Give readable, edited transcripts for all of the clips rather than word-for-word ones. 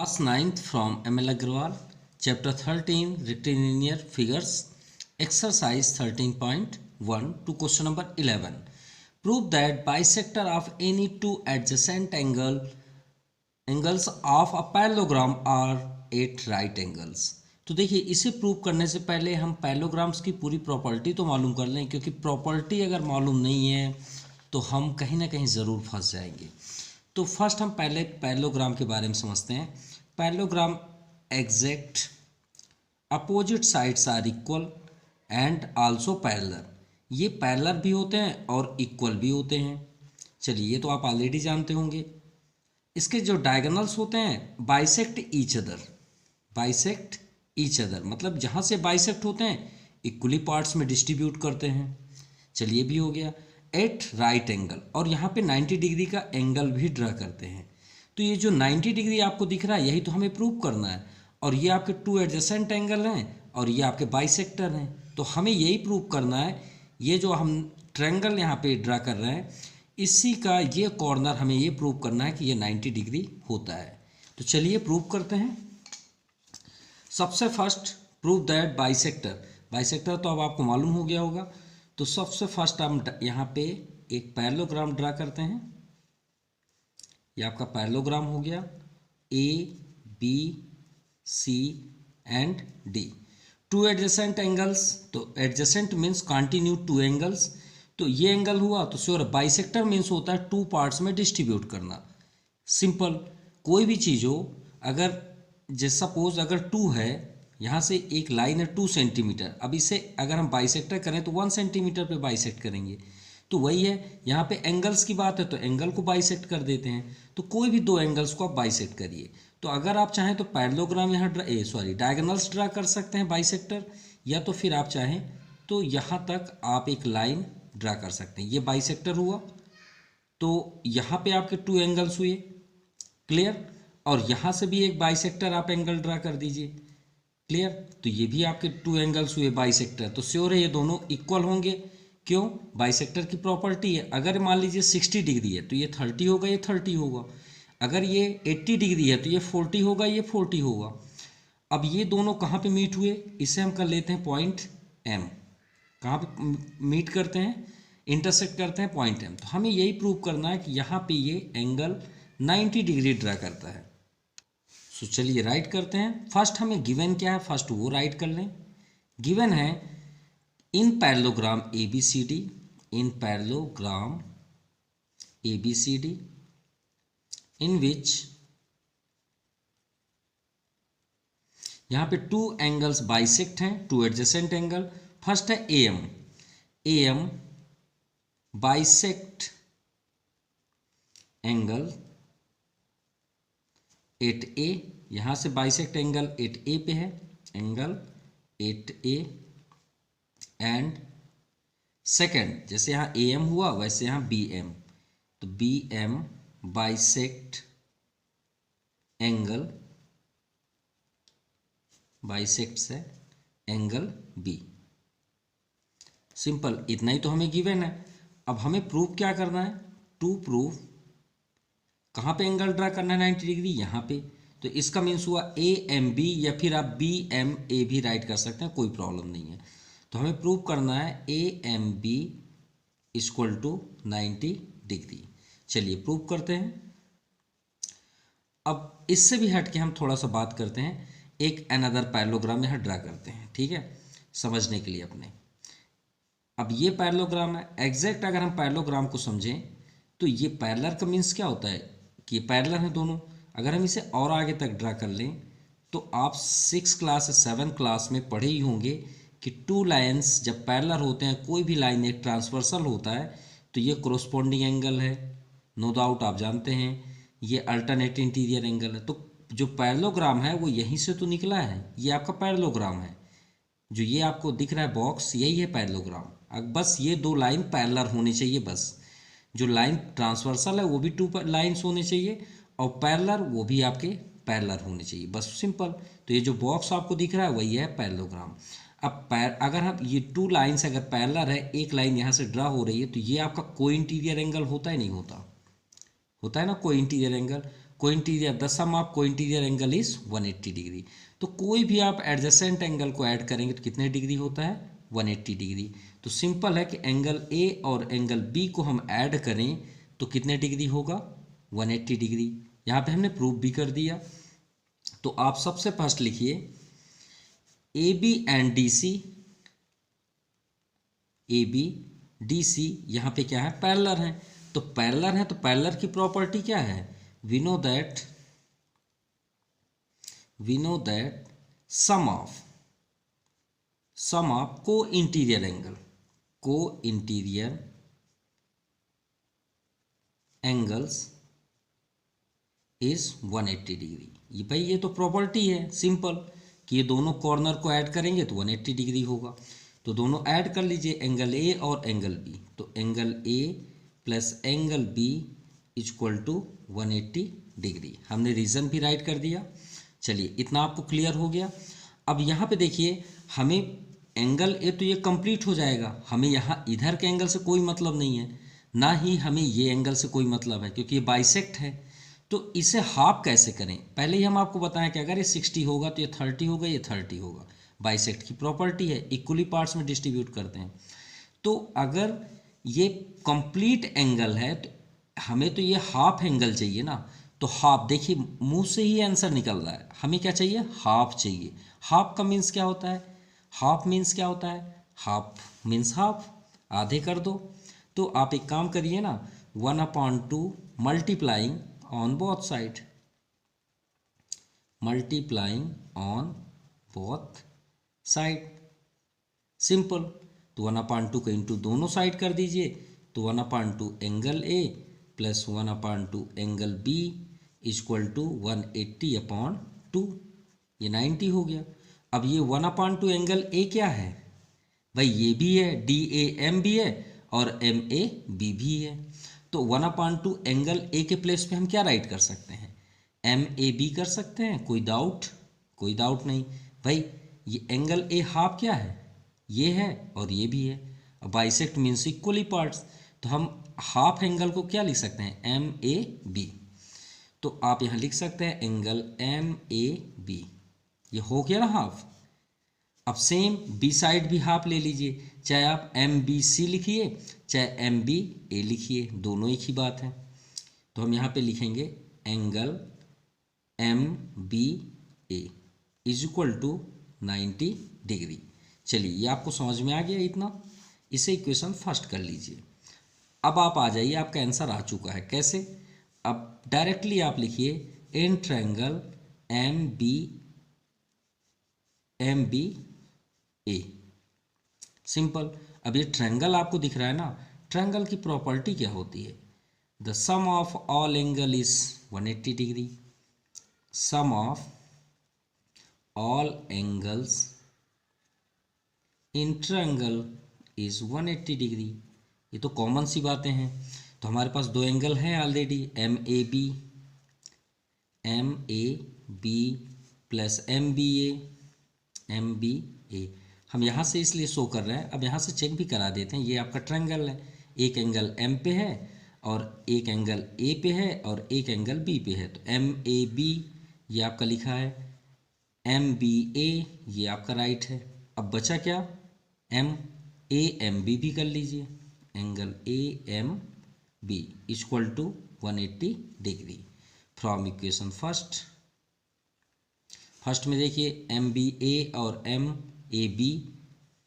Class 9th from ML Agrawal, Chapter 13 Rectilinear Figures, Exercise 13.1 to question number 11. Prove that bisector of any two adjacent angles of a parallelogram are at right angles. तो देखिए इसे prove करने से पहले हम parallelograms की पूरी property तो मालूम कर लें, क्योंकि प्रॉपर्टी अगर मालूम नहीं है तो हम कहीं ना कहीं ज़रूर फंस जाएंगे। तो फर्स्ट हम पहले पैरेललोग्राम के बारे में समझते हैं। Parallelogram exact opposite sides are equal and also parallel. ये पैरेलल भी होते हैं और इक्वल भी होते हैं। चलिए ये तो आप ऑलरेडी जानते होंगे। इसके जो डायगोनल्स होते हैं bisect each other, bisect each other मतलब जहाँ से बाइसेक्ट होते हैं इक्वली पार्ट्स में डिस्ट्रीब्यूट करते हैं। चलिए भी हो गया। एट राइट एंगल, और यहाँ पे 90 डिग्री का एंगल भी ड्रा करते हैं। तो ये जो 90 डिग्री आपको दिख रहा है यही तो हमें प्रूव करना है। और ये आपके टू एडजेसेंट एंगल हैं और ये आपके बाइसेक्टर हैं। तो हमें यही प्रूव करना है, ये जो हम ट्रायंगल यहाँ पे ड्रा कर रहे हैं इसी का ये कॉर्नर हमें ये प्रूव करना है कि ये 90 डिग्री होता है। तो चलिए प्रूव करते हैं। सबसे first prove that bisector, bisector तो अब आपको मालूम हो गया होगा। तो सबसे फर्स्ट हम यहाँ पे एक पैरेललोग्राम ड्रा करते हैं। ये आपका पैरेललोग्राम हो गया A B C and D. Two adjacent angles, तो adjacent means continue two angles. तो ये एंगल हुआ तो श्योर बाइसेक्टर मीन्स होता है टू पार्ट्स में डिस्ट्रीब्यूट करना। सिंपल, कोई भी चीज़ हो, अगर जैसे सपोज अगर टू है, यहाँ से एक लाइन है 2 सेंटीमीटर, अब इसे अगर हम बाइसेक्टर करें तो 1 सेंटीमीटर पे बाइसेक्ट करेंगे। तो वही है, यहाँ पे एंगल्स की बात है तो एंगल को बाइसेक्ट कर देते हैं। तो कोई भी दो एंगल्स को आप बाइसेक्ट करिए। तो अगर आप चाहें तो पैरेललोग्राम यहाँ डायगोनल्स ड्रा कर सकते हैं बाइसेक्टर, या तो फिर आप चाहें तो यहाँ तक आप एक लाइन ड्रा कर सकते हैं। ये बाइसेक्टर हुआ, तो यहाँ पे आपके 2 एंगल्स हुए, क्लियर। और यहाँ से भी एक बाइसेक्टर आप एंगल ड्रा कर दीजिए, क्लियर। तो ये भी आपके 2 एंगल्स हुए बाइसेक्टर। तो श्योर है ये दोनों इक्वल होंगे। क्यों? बाइसेक्टर की प्रॉपर्टी है। अगर मान लीजिए 60 डिग्री है तो ये 30 होगा, ये 30 होगा। अगर ये 80 डिग्री है तो ये 40 होगा, ये 40 होगा। अब ये दोनों कहाँ पे मीट हुए, इसे हम कर लेते हैं पॉइंट एम। कहाँ पे मीट करते हैं, इंटरसेक्ट करते हैं पॉइंट एम। तो हमें यही प्रूव करना है कि यहाँ पे ये एंगल 90 डिग्री ड्रा करता है। सो चलिए राइट करते हैं। फर्स्ट हमें गिवन क्या है, फर्स्ट वो राइट कर लें। गिवन है in parallelogram A B C D, in parallelogram A B C D in which यहाँ पे 2 एंगल्स बाइसेक्ट हैं, 2 एडजेसेंट एंगल। फर्स्ट है A M, A M bisect angle at A, यहाँ से बाइसेक्ट एंगल एट ए पे है, angle at A. And second, जैसे यहाँ ए एम हुआ वैसे यहाँ बी एम, तो B M bisect angle, bisect से एंगल बी। सिंपल, इतना ही तो हमें गिवन है। अब हमें प्रूव क्या करना है, टू प्रूव कहाँ पे एंगल ड्रा करना है 90 डिग्री, यहाँ पे। तो इसका मीन्स हुआ ए एम बी, या फिर आप बी एम ए भी राइट कर सकते हैं, कोई प्रॉब्लम नहीं है। तो हमें प्रूव करना है A M B equal to 90 degree. चलिए प्रूव करते हैं। अब इससे भी हट के हम थोड़ा सा बात करते हैं, एक अनदर पैरेललोग्राम यहाँ ड्रा करते हैं, ठीक है, समझने के लिए अपने। अब ये पैरेललोग्राम है एग्जैक्ट। अगर हम पैरेललोग्राम को समझें तो ये पैरेलल का मीन्स क्या होता है कि ये पैरेलल है दोनों। अगर हम इसे और आगे तक ड्रा कर लें तो आप 6 क्लास 7 क्लास में पढ़े ही होंगे कि 2 लाइन्स जब पैरेलल होते हैं, कोई भी लाइन एक ट्रांसवर्सल होता है तो ये कोरोस्पोंडिंग एंगल है, नो डाउट आप जानते हैं। ये अल्टरनेट इंटीरियर एंगल है। तो जो पैरेललोग्राम है वो यहीं से तो निकला है, ये आपका पैरेललोग्राम है। जो ये आपको दिख रहा है बॉक्स, यही है पैरेललोग्राम। अब बस ये 2 लाइन पैरेलल होनी चाहिए बस। जो लाइन ट्रांसवर्सल है वो भी 2 लाइन्स होने चाहिए, और पैरेलल वो भी आपके पैरेलल होने चाहिए, बस सिंपल। तो ये जो बॉक्स आपको दिख रहा है वही है पैरेललोग्राम। अब अगर हम ये 2 लाइन्स अगर पैरेलल है, एक लाइन यहाँ से ड्रा हो रही है, तो ये आपका कोई इंटीरियर एंगल होता है नहीं होता, होता है ना कोई interior angle. Cointerior, the sum of cointerior angle is 180 degree. तो कोई भी आप एडजेसेंट एंगल को ऐड करेंगे तो कितने डिग्री होता है, 180 डिग्री। तो सिंपल है कि एंगल ए और एंगल बी को हम ऐड करें तो कितने डिग्री होगा, 180 डिग्री। यहाँ पे हमने प्रूफ भी कर दिया। तो आप सबसे फर्स्ट लिखिए A B and D C, A B D C यहाँ पे क्या है, पैरेलल है। तो पैरेलल है तो पैरेलल की प्रॉपर्टी क्या है, we know that sum of को इंटीरियर एंगल्स इज 180 डिग्री। ये भाई ये तो प्रॉपर्टी है सिंपल कि ये दोनों कॉर्नर को ऐड करेंगे तो 180 डिग्री होगा। तो दोनों ऐड कर लीजिए, एंगल ए और एंगल बी। तो angle A plus angle B equal to 180 degree. हमने रीज़न भी राइट कर दिया। चलिए इतना आपको क्लियर हो गया। अब यहाँ पे देखिए हमें एंगल ए तो ये कंप्लीट हो जाएगा, हमें यहाँ इधर के एंगल से कोई मतलब नहीं है, ना ही हमें ये एंगल से कोई मतलब है क्योंकि ये बाइसेक्ट है। तो इसे हाफ कैसे करें, पहले ही हम आपको बताएं कि अगर ये 60 होगा तो ये 30 होगा, ये 30 होगा। बाइसेक्ट की प्रॉपर्टी है, इक्वली पार्ट्स में डिस्ट्रीब्यूट करते हैं। तो अगर ये कंप्लीट एंगल है तो हमें तो ये हाफ एंगल चाहिए ना। तो हाफ, देखिए मुंह से ही आंसर निकल रहा है, हमें क्या चाहिए, हाफ चाहिए। हाफ का मीन्स क्या होता है, हाफ मीन्स क्या होता है, हाफ मीन्स हाफ, आधे कर दो। तो आप एक काम करिए ना, 1/2 multiplying on both side, simple. तो 1/2 का इंटू दोनों साइड कर दीजिए। तो 1/2 angle A plus 1/2 angle B equal to 180/2, ये 90 हो गया। अब ये 1/2 एंगल ए क्या है भाई, ये भी है, DAM भी है और MAB भी है। तो 1/2 एंगल ए के प्लेस पे हम क्या राइट कर सकते हैं, MAB कर सकते हैं। कोई डाउट नहीं भाई। ये एंगल ए हाफ क्या है, ये है और ये भी है। अब बाइसेक्ट मीन्स इक्वली पार्ट्स, तो हम हाफ एंगल को क्या लिख सकते हैं, MAB। तो आप यहाँ लिख सकते हैं एंगल MAB, ये हो गया ना हाफ। अब सेम बी साइड भी हाफ ले लीजिए, चाहे आप MBC लिखिए चाहे MBA लिखिए, दोनों एक ही बात है। तो हम यहाँ पे लिखेंगे angle MBA is equal to 90 degree. चलिए ये आपको समझ में आ गया इतना, इसे इक्वेशन फर्स्ट कर लीजिए। अब आप आ जाइए, आपका आंसर आ चुका है। कैसे, अब डायरेक्टली आप लिखिए इन ट्रायंगल MBA, सिंपल। अब ये ट्रायंगल आपको दिख रहा है ना, ट्रायंगल की प्रॉपर्टी क्या होती है, the sum of all angle is 180 degree, sum of all angles in triangle is 180 degree. ये तो कॉमन सी बातें हैं। तो हमारे पास दो एंगल हैं ऑलरेडी, MAB प्लस MBA। हम यहाँ से इसलिए शो कर रहे हैं, अब यहाँ से चेक भी करा देते हैं। ये आपका ट्रायंगल है, एक एंगल M पे है और एक एंगल A पे है और एक एंगल B पे है। तो MAB ये आपका लिखा है, MBA ये आपका राइट है। अब बचा क्या, AMB भी कर लीजिए, angle AMB equal to 180 degree from equation first में देखिए MBA और MAB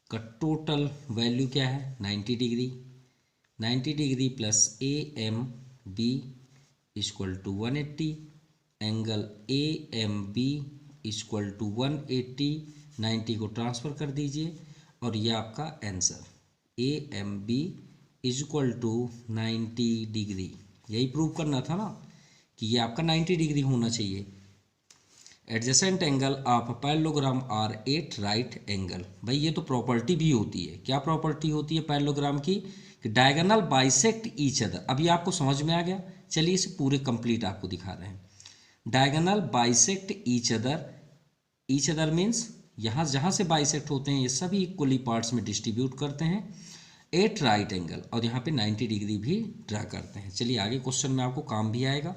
का टोटल वैल्यू क्या है, 90 degree. 90 degree plus AMB equal to 180, angle AMB equal to 180, 90 को ट्रांसफ़र कर दीजिए और यह आपका answer AMB equal to 90 degree. यही प्रूव करना था ना कि ये आपका 90 डिग्री होना चाहिए। Adjacent angle of parallelogram are at right angle, भाई ये तो प्रॉपर्टी भी होती है। क्या प्रॉपर्टी होती है पैरेललोग्राम की, कि डायगोनल बाइसेक्ट ईच अदर। अभी आपको समझ में आ गया, चलिए इसे पूरे कंप्लीट आपको दिखा रहे हैं। Diagonal bisect each other means यहाँ जहाँ से बाइसेक्ट होते हैं ये सभी इक्वली पार्ट्स में डिस्ट्रीब्यूट करते हैं एट राइट एंगल, और यहाँ पे 90 डिग्री भी ड्रा करते हैं। चलिए आगे क्वेश्चन में आपको काम भी आएगा।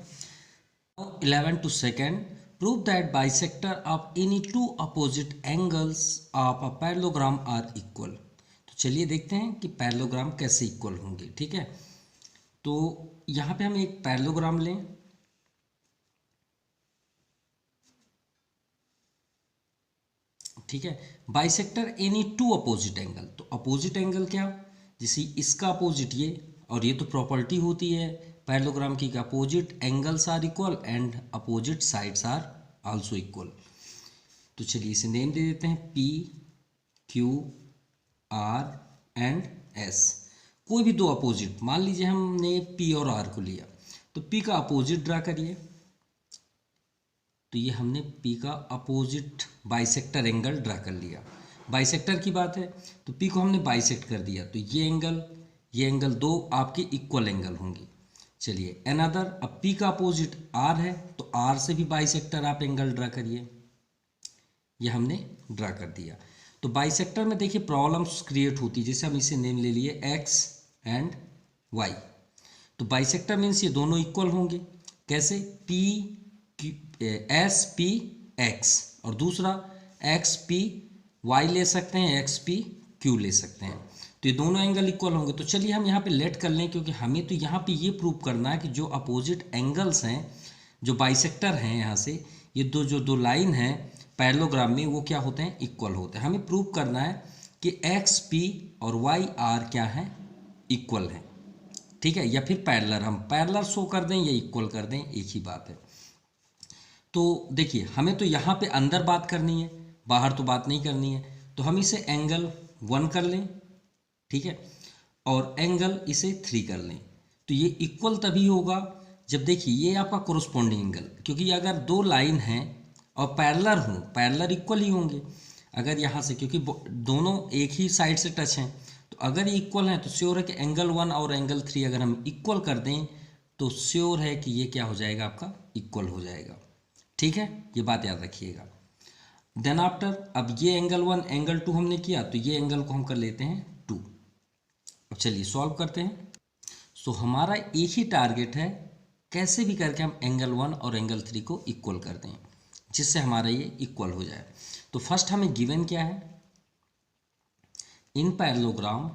11 to second, prove that bisector of any two opposite angles of a parallelogram are equal। तो चलिए देखते हैं कि पैरेललोग्राम कैसे इक्वल होंगे। ठीक है, तो यहाँ पे हम एक पैरेललोग्राम लें। ठीक है, bisector any two opposite angle, तो अपोजिट एंगल क्या, जैसे इसका अपोजिट ये, और ये तो प्रॉपर्टी होती है पैरेललोग्राम की, opposite angles are equal and opposite sides are also equal. तो चलिए इसे नेम दे देते हैं P Q R and S. कोई भी दो अपोजिट, मान लीजिए हमने पी और आर को लिया, तो पी का अपोजिट ड्रा करिए। तो ये हमने P का अपोजिट बाइसेक्टर एंगल ड्रा कर लिया। बाइसेक्टर की बात है तो P को हमने बाइसेक्ट कर दिया, तो ये एंगल दो आपके इक्वल एंगल होंगे। चलिए अनदर, अब P का अपोजिट R है तो R से भी बाइसेक्टर आप एंगल ड्रा करिए। ये हमने ड्रा कर दिया। तो बाइसेक्टर में देखिए प्रॉब्लम्स क्रिएट होती है, जैसे हम इसे नेम ले लिए X एंड Y। तो बाइसेक्टर मीन्स ये दोनों इक्वल होंगे। कैसे, एस पी एक्स और दूसरा एक्स पी वाई ले सकते हैं, एक्स पी क्यू ले सकते हैं, तो ये दोनों एंगल इक्वल होंगे। तो चलिए हम यहाँ पे लेट कर लें, क्योंकि हमें तो यहाँ पे ये प्रूव करना है कि जो अपोजिट एंगल्स हैं, जो बाइसेक्टर हैं, यहाँ से ये दो लाइन हैं पैरेललोग्राम में, वो क्या होते हैं, इक्वल होते हैं। हमें प्रूव करना है कि एक्स पी और वाई आर क्या है, इक्वल हैं। ठीक है, या फिर पैरेलल, हम पैरेलल शो कर दें या इक्वल कर दें, एक ही बात है। तो देखिए हमें तो यहाँ पे अंदर बात करनी है, बाहर तो बात नहीं करनी है। तो हम इसे एंगल 1 कर लें, ठीक है, और एंगल इसे 3 कर लें। तो ये इक्वल तभी होगा जब देखिए ये आपका कोरोस्पोंडिंग एंगल, क्योंकि अगर दो लाइन हैं और पैरेलल हों, पैरेलल इक्वल ही होंगे। अगर यहाँ से, क्योंकि दोनों एक ही साइड से टच हैं, तो अगर ये इक्वल हैं तो श्योर है कि एंगल 1 और एंगल 3 अगर हम इक्वल कर दें तो श्योर है कि ये क्या हो जाएगा, आपका इक्वल हो जाएगा। ठीक है, ये बात याद रखिएगा। देन आफ्टर, अब ये एंगल 1 एंगल 2 हमने किया, तो ये एंगल को हम कर लेते हैं 2। अब चलिए सॉल्व करते हैं। सो हमारा एक ही टारगेट है, कैसे भी करके हम एंगल 1 और एंगल 3 को इक्वल कर दें, जिससे हमारा ये इक्वल हो जाए। तो फर्स्ट हमें गिवन क्या है, in parallelogram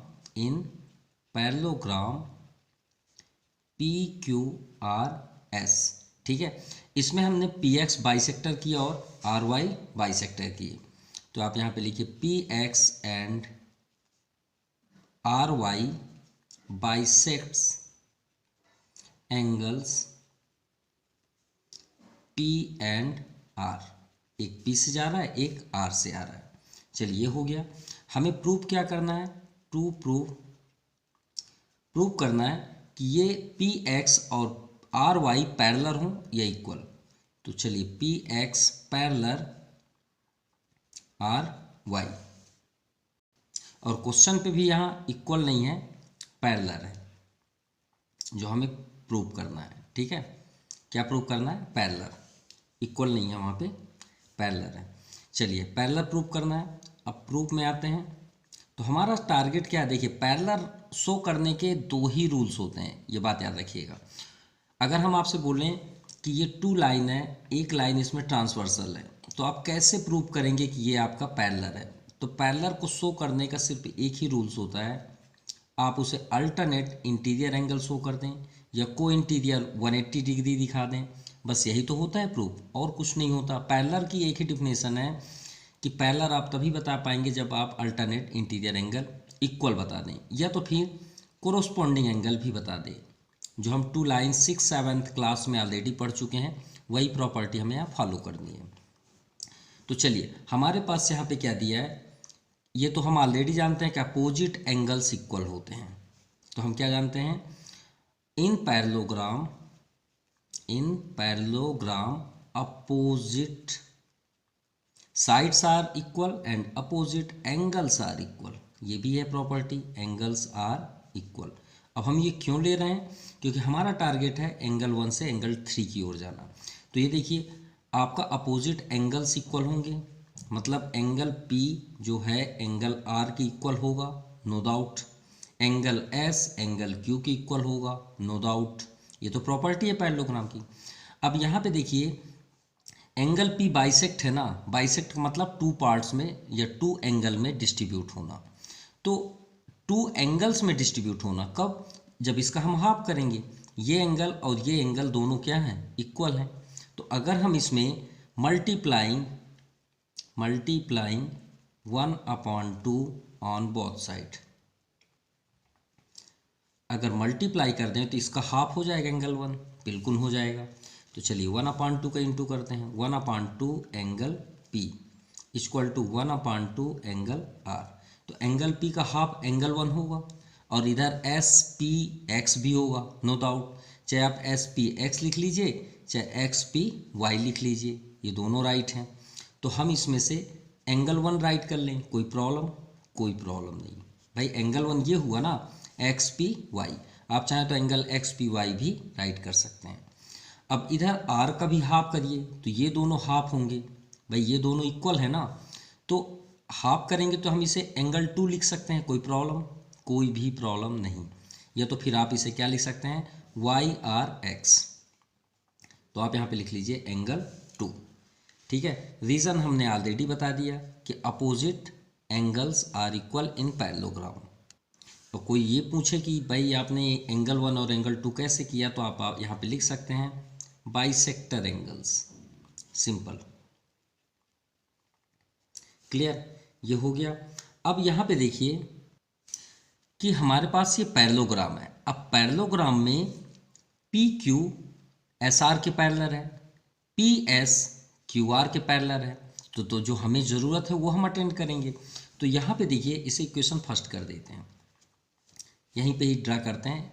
P Q R S. ठीक है, इसमें हमने पी एक्स बाइसेक्टर किया और आर वाई बाइसेक्टर किए। तो आप यहाँ पे लिखिए P X and R Y bisects angles P and R. एक पी से जा रहा है, एक आर से आ रहा है। चलिए ये हो गया। हमें प्रूव क्या करना है, प्रूव करना है कि ये पी एक्स और आर वाई पैरेलल हों या इक्वल। तो चलिए P X parallel R Y, और क्वेश्चन पे भी यहाँ इक्वल नहीं है, पैरेलल है, जो हमें प्रूव करना है। ठीक है, क्या प्रूव करना है, पैरेलल, इक्वल नहीं है वहाँ पे, पैरेलल है। चलिए पैरेलल प्रूव करना है। अब प्रूफ में आते हैं। तो हमारा टारगेट क्या है, देखिए पैरेलल शो करने के 2 ही रूल्स होते हैं, ये बात याद रखिएगा। अगर हम आपसे बोलें कि ये 2 लाइन है, एक लाइन इसमें ट्रांसवर्सल है, तो आप कैसे प्रूव करेंगे कि ये आपका पैरेलल है। तो पैरेलल को शो करने का सिर्फ एक ही रूल्स होता है, आप उसे अल्टरनेट इंटीरियर एंगल शो कर दें या को इंटीरियर 180 डिग्री दिखा दें, बस यही तो होता है प्रूफ, और कुछ नहीं होता। पैरेलल की एक ही डिफिनेशन है कि पैरेलल आप तभी बता पाएंगे जब आप अल्टरनेट इंटीरियर एंगल इक्वल बता दें, या तो फिर कोरोस्पोंडिंग एंगल भी बता दें, जो हम 2 लाइन 6th-7th क्लास में ऑलरेडी पढ़ चुके हैं। वही प्रॉपर्टी हमें यहाँ फॉलो करनी है। तो चलिए हमारे पास यहाँ पे क्या दिया है, ये तो हम ऑलरेडी जानते हैं कि अपोजिट एंगल्स इक्वल होते हैं। तो हम क्या जानते हैं, in parallelogram opposite sides are equal and opposite angles are equal. ये भी है प्रॉपर्टी, एंगल्स आर इक्वल। अब हम ये क्यों ले रहे हैं, क्योंकि हमारा टारगेट है एंगल 1 से एंगल 3 की ओर जाना। तो ये देखिए आपका अपोजिट एंगल्स इक्वल होंगे, मतलब एंगल P जो है एंगल R की इक्वल होगा, no doubt. Angle S angle Q की इक्वल होगा, नो डाउट। ये तो प्रॉपर्टी है पैरेललोग्राम की। अब यहाँ पे देखिए एंगल पी बाइसेक्ट है ना, बाइसेक्ट का मतलब टू पार्ट्स में या टू एंगल में डिस्ट्रीब्यूट होना। तो टू एंगल्स में डिस्ट्रीब्यूट होना कब, जब इसका हम हाफ करेंगे। ये एंगल और ये एंगल दोनों क्या हैं, इक्वल हैं। तो अगर हम इसमें मल्टीप्लाइंग 1/2 ऑन बोथ साइड, अगर मल्टीप्लाई कर दें तो इसका हाफ हो जाएगा एंगल 1, बिल्कुल हो जाएगा। तो चलिए 1/2 का इंटू करते हैं। 1/2 angle P equal to 1/2 angle R। तो एंगल P का हाफ एंगल 1 होगा और इधर SPX भी होगा, नो डाउट। चाहे आप SPX लिख लीजिए चाहे XPY लिख लीजिए, ये दोनों राइट हैं। तो हम इसमें से एंगल 1 राइट कर लें, कोई प्रॉब्लम, कोई प्रॉब्लम नहीं भाई। एंगल 1 ये हुआ ना XPY, आप चाहें तो एंगल XPY भी राइट कर सकते हैं। अब इधर R का भी हाफ करिए तो ये दोनों हाफ होंगे भाई, ये दोनों इक्वल है ना। तो हाफ करेंगे तो हम इसे एंगल 2 लिख सकते हैं, कोई प्रॉब्लम, कोई भी प्रॉब्लम नहीं। या तो फिर आप इसे क्या लिख सकते हैं, YRX। तो आप यहाँ पे लिख लीजिए एंगल 2, ठीक है। रीज़न हमने ऑलरेडी बता दिया कि opposite angles are equal in parallelogram. तो कोई ये पूछे कि भाई आपने एंगल 1 और एंगल 2 कैसे किया, तो आप यहाँ पे लिख सकते हैं बाइसेक्टर एंगल्स, सिंपल, क्लियर, ये हो गया। अब यहाँ पे देखिए कि हमारे पास ये पैरेललोग्राम है। अब पैरेललोग्राम में PQ SR के पैरेलल है, PS QR के पैरेलल है। तो जो हमें ज़रूरत है वो हम अटेंड करेंगे। तो यहाँ पे देखिए इसे इक्वेशन फर्स्ट कर देते हैं, यहीं पे ही ड्रा करते हैं,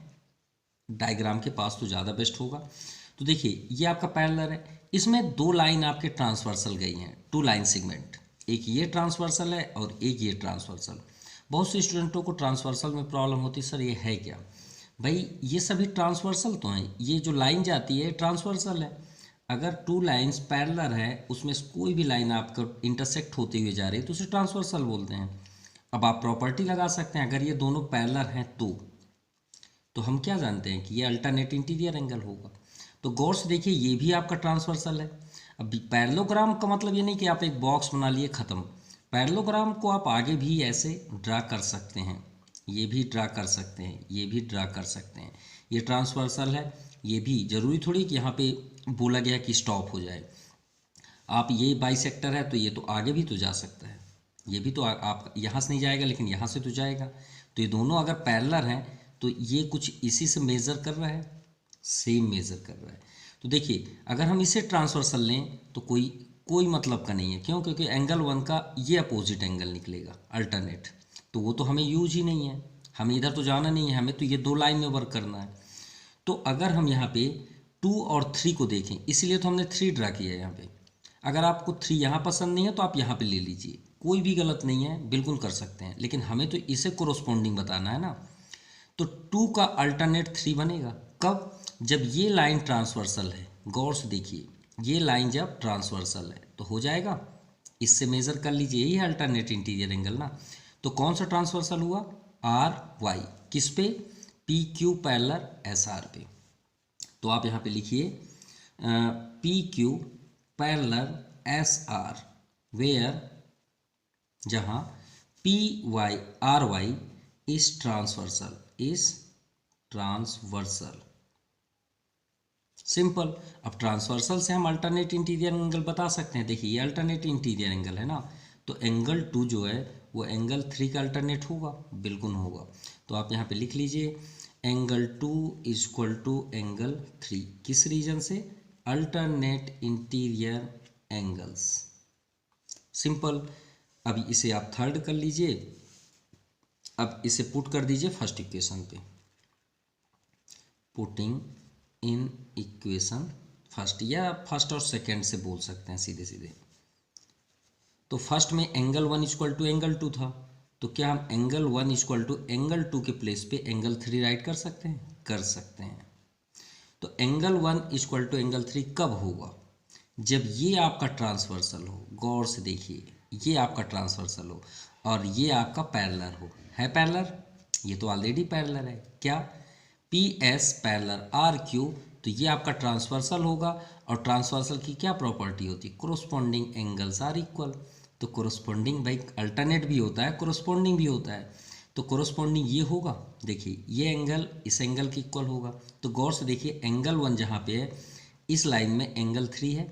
डायग्राम के पास तो ज़्यादा बेस्ट होगा। तो देखिए ये आपका पैरेलल है, इसमें दो लाइन आपके ट्रांसवर्सल गई हैं, टू लाइन सेगमेंट, एक ये ट्रांसवर्सल है और एक ये ट्रांसवर्सल। बहुत से स्टूडेंटों को ट्रांसवर्सल में प्रॉब्लम होती है, सर ये है क्या। भाई ये सभी ट्रांसवर्सल तो हैं, ये जो लाइन जाती है ट्रांसवर्सल है। अगर टू लाइंस पैरेलल है, उसमें कोई भी लाइन आपको इंटरसेक्ट होती हुई जा रही है तो उसे ट्रांसवर्सल बोलते हैं। अब आप प्रॉपर्टी लगा सकते हैं, अगर ये दोनों पैरेलल हैं तो हम क्या जानते हैं कि ये अल्टरनेट इंटीरियर एंगल होगा। तो गौर से देखिए ये भी आपका ट्रांसवर्सल है। अब पैरेललोग्राम का मतलब ये नहीं कि आप एक बॉक्स बना लिए ख़त्म। पैरेललोग्राम को आप आगे भी ऐसे ड्रा कर सकते हैं, ये भी ड्रा कर सकते हैं, ये भी ड्रा कर सकते हैं। ये ट्रांसवर्सल है, ये भी ज़रूरी थोड़ी कि यहाँ पे बोला गया कि स्टॉप हो जाए। आप ये बाइसेक्टर है तो ये तो आगे भी तो जा सकता है, ये भी तो आप यहाँ से नहीं जाएगा लेकिन यहाँ से तो जाएगा। तो ये दोनों अगर पैरेलल हैं तो ये कुछ इसी से मेज़र कर रहा है, सेम मेज़र कर रहा है। तो देखिए अगर हम इसे ट्रांसवर्सल लें तो कोई मतलब का नहीं है, क्यों, क्योंकि एंगल 1 का ये अपोजिट एंगल निकलेगा अल्टरनेट, तो वो तो हमें यूज ही नहीं है, हमें इधर तो जाना नहीं है, हमें तो ये दो लाइन में वर्क करना है। तो अगर हम यहाँ पे 2 और 3 को देखें, इसीलिए तो हमने 3 ड्रा किया है यहाँ पे। अगर आपको 3 यहाँ पसंद नहीं है तो आप यहाँ पे ले लीजिए, कोई भी गलत नहीं है, बिल्कुल कर सकते हैं, लेकिन हमें तो इसे कोरोस्पोंडिंग बताना है ना। तो 2 का अल्टरनेट 3 बनेगा कब, जब ये लाइन ट्रांसवर्सल है। गौर से देखिए ये लाइन जब ट्रांसवर्सल है तो हो जाएगा, इससे मेज़र कर लीजिए, यही है अल्टरनेट इंटीरियर एंगल ना। तो कौन सा ट्रांसवर्सल हुआ, RY, किस पे, PQ पैरेलल SR पे। तो आप यहाँ पे लिखिए PQ पैरेलल SR, वेयर, जहाँ RY इज ट्रांसवर्सल, सिंपल। अब ट्रांसवर्सल से हम अल्टरनेट इंटीरियर एंगल बता सकते हैं। देखिए ये अल्टरनेट इंटीरियर एंगल है ना, तो एंगल 2 जो है वो एंगल 3 का अल्टरनेट होगा, बिल्कुल होगा। तो आप यहाँ पे लिख लीजिए एंगल 2 इक्वल टू एंगल 3, किस रीजन से, अल्टरनेट इंटीरियर एंगल्स, सिंपल। अभी इसे आप थर्ड कर लीजिए, अब इसे पुट कर दीजिए फर्स्ट इक्वेशन पे, पुटिंग इन इक्वेशन फर्स्ट, या फर्स्ट और सेकेंड से बोल सकते हैं सीधे सीधे। तो फर्स्ट में एंगल 1 इक्वल टू एंगल 2 था, तो क्या हम एंगल 1 इक्वल टू एंगल 2 के प्लेस पे एंगल 3 राइट कर सकते हैं, कर सकते हैं। तो एंगल 1 इक्वल टू एंगल 3 कब होगा, जब ये आपका ट्रांसवर्सल हो। गौर से देखिए ये आपका ट्रांसवर्सल हो और ये आपका पैरेलल हो, है पैरेलल, ये तो ऑलरेडी पैरेलल है, क्या, PS पैरेलल RQ, तो ये आपका ट्रांसवर्सल होगा और ट्रांसवर्सल की क्या प्रॉपर्टी होती है, कोरोस्पोंडिंग एंगल्स आर इक्वल। तो कोरोस्पोंडिंग भाई अल्टरनेट भी होता है, कोरोस्पोंडिंग भी होता है। तो कोरोस्पोंडिंग ये होगा, देखिए ये एंगल इस एंगल के इक्वल होगा। तो गौर से देखिए एंगल 1 जहाँ पे है इस लाइन में एंगल 3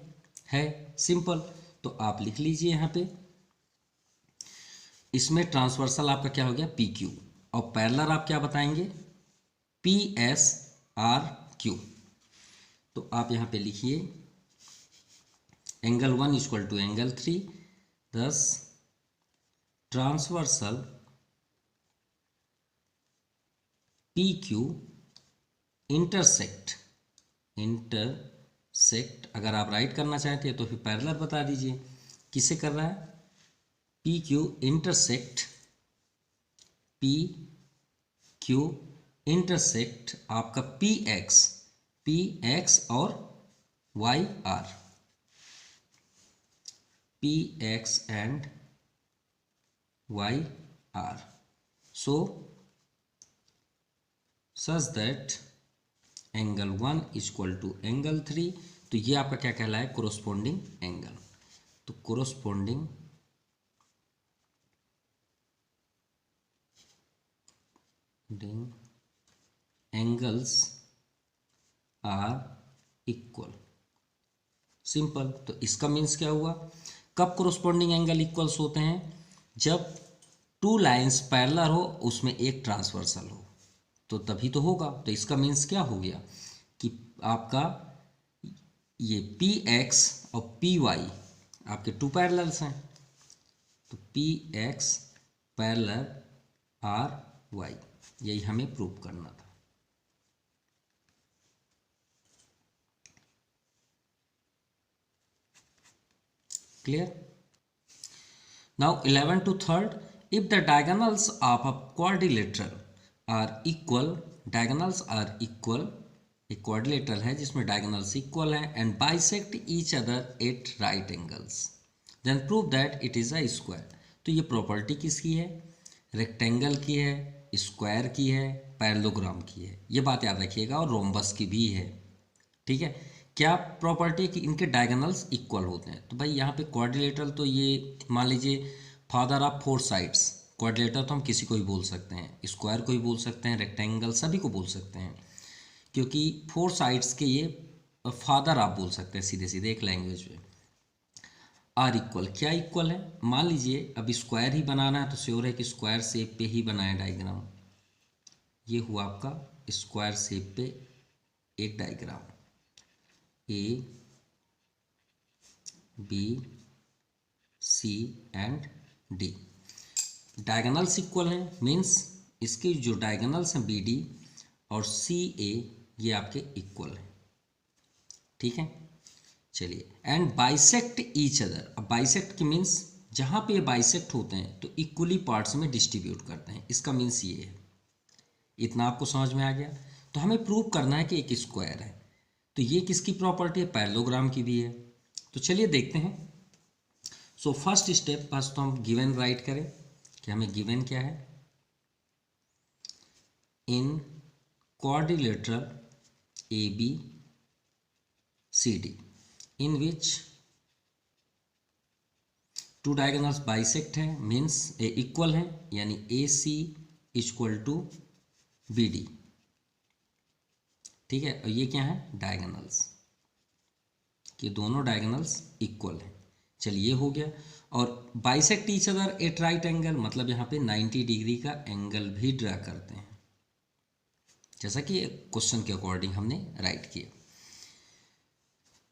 है सिंपल। तो आप लिख लीजिए यहाँ पे, इसमें ट्रांसवर्सल आपका क्या हो गया पी क्यू, और पैरेलल आप क्या बताएंगे पी एस आर क्यू। तो आप यहाँ पे लिखिए एंगल 1 इक्वल टू एंगल 3, दस ट्रांसवर्सल पी क्यू इंटरसेक्ट अगर आप राइट करना चाहते हैं तो फिर पैरेलल बता दीजिए किससे कर रहा है, पी क्यू इंटरसेक्ट आपका पी एक्स और Y R, P X and Y R, so such that angle 1 equal to angle 3। तो ये आपका क्या कहलाए कोरोस्पोंडिंग एंगल। तो corresponding angles are equal, simple. तो इसका मीन्स क्या हुआ, कब कोरोस्पोंडिंग एंगल इक्वल्स होते हैं, जब टू लाइंस पैरेलल हो उसमें एक ट्रांसवर्सल हो, तो तभी तो होगा। तो इसका मीन्स क्या हो गया कि आपका ये पी एक्स और पी वाई आपके टू पैरेलल्स हैं, तो P X parallel R Y, यही हमें प्रूव करना था। Clear. Now 11 to 3rd, if the diagonals of a quadrilateral are equal, diagonals are equal, एक quadrilateral है जिसमें diagonals equal हैं and bisect each other at right angles, then prove that it is a square। तो ये property किसकी है, rectangle की है, स्क्वायर की है, पैरेललोग्राम की है, ये बात याद रखिएगा, और रोम्बस की भी है। ठीक है, क्या प्रॉपर्टी है कि इनके डायगोनल्स इक्वल होते हैं। तो भाई यहाँ पे क्वाड्रिलेटरल, तो ये मान लीजिए father of four sides, quadrilateral तो हम किसी को भी बोल सकते हैं, स्क्वायर को भी बोल सकते हैं, रेक्टेंगल सभी को बोल सकते हैं, क्योंकि फोर साइड्स के ये फादर आप बोल सकते हैं सीधे सीधे एक लैंग्वेज में। आर इक्वल, क्या इक्वल है, मान लीजिए अब स्क्वायर ही बनाना है तो श्योर है कि स्क्वायर शेप पे ही बनाए डायग्राम। ये हुआ आपका स्क्वायर शेप पे एक diagram, A B C and D, diagonals equal हैं, मीन्स इसके जो डायगोनल्स हैं बी डी और सी ए ये आपके इक्वल हैं। ठीक है, चलिए, एंड बाइसेक्ट ईच अदर। अब बाइसेक्ट की मीन्स जहाँ पे ये बाइसेक्ट होते हैं तो इक्वली पार्ट्स में डिस्ट्रीब्यूट करते हैं, इसका मीन्स ये है। इतना आपको समझ में आ गया। तो हमें प्रूव करना है कि एक स्क्वायर है, तो ये किसकी प्रॉपर्टी है, पैरेललोग्राम की भी है। तो चलिए देखते हैं। सो फर्स्ट स्टेप बस तो हम गिवन राइट करें कि हमें गिवन क्या है, in quadrilateral A B C D in which two diagonals bisect है, मीन्स इक्वल है, यानी A C equal to B D. ठीक है, और ये क्या है डायगोनल्स, कि दोनों डायगोनल्स इक्वल हैं। चलिए हो गया। और bisect each other at right angle, मतलब यहाँ पे 90 डिग्री का एंगल भी ड्रा करते हैं, जैसा कि क्वेश्चन के अकॉर्डिंग हमने राइट किया।